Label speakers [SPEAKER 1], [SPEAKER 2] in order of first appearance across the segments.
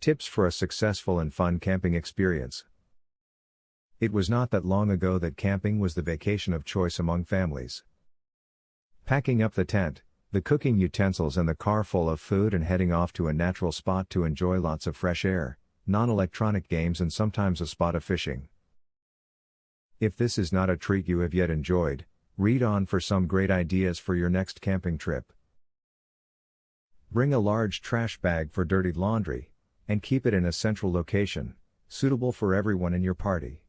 [SPEAKER 1] Tips for a successful and fun camping experience. It was not that long ago that camping was the vacation of choice among families. Packing up the tent, the cooking utensils and the car full of food and heading off to a natural spot to enjoy lots of fresh air, non-electronic games and sometimes a spot of fishing. If this is not a treat you have yet enjoyed, read on for some great ideas for your next camping trip. Bring a large trash bag for dirtied laundry, and keep it in a central location, suitable for everyone in your party.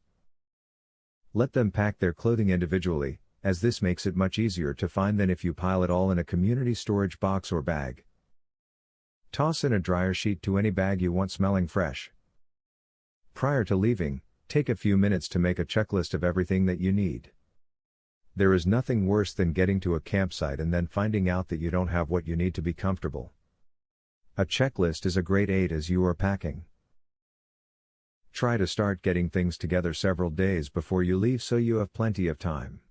[SPEAKER 1] Let them pack their clothing individually, as this makes it much easier to find than if you pile it all in a community storage box or bag. Toss in a dryer sheet to any bag you want smelling fresh. Prior to leaving, take a few minutes to make a checklist of everything that you need. There is nothing worse than getting to a campsite and then finding out that you don't have what you need to be comfortable. A checklist is a great aid as you are packing. Try to start getting things together several days before you leave so you have plenty of time.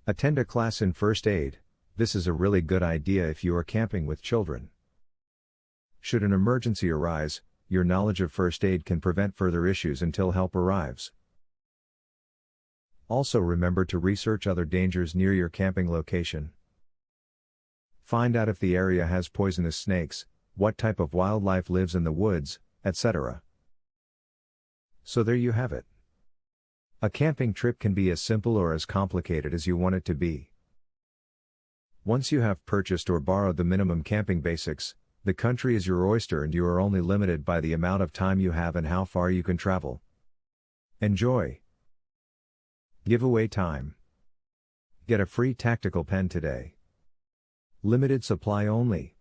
[SPEAKER 1] Attend a class in first aid. This is a really good idea if you are camping with children. Should an emergency arise, your knowledge of first aid can prevent further issues until help arrives. Also remember to research other dangers near your camping location. Find out if the area has poisonous snakes, what type of wildlife lives in the woods, etc. So there you have it. A camping trip can be as simple or as complicated as you want it to be. Once you have purchased or borrowed the minimum camping basics, the country is your oyster and you are only limited by the amount of time you have and how far you can travel. Enjoy! Giveaway time. Get a free tactical pen today. Limited supply only.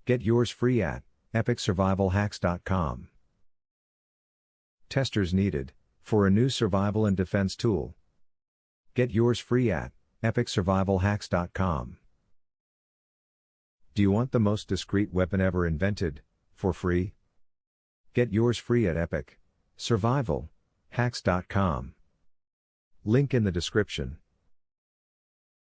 [SPEAKER 1] Get yours free at epicsurvivalhacks.com. Testers needed for a new survival and defense tool. Get yours free at epicsurvivalhacks.com. Do you want the most discreet weapon ever invented, for free? Get yours free at epicsurvivalhacks.com. Link in the description.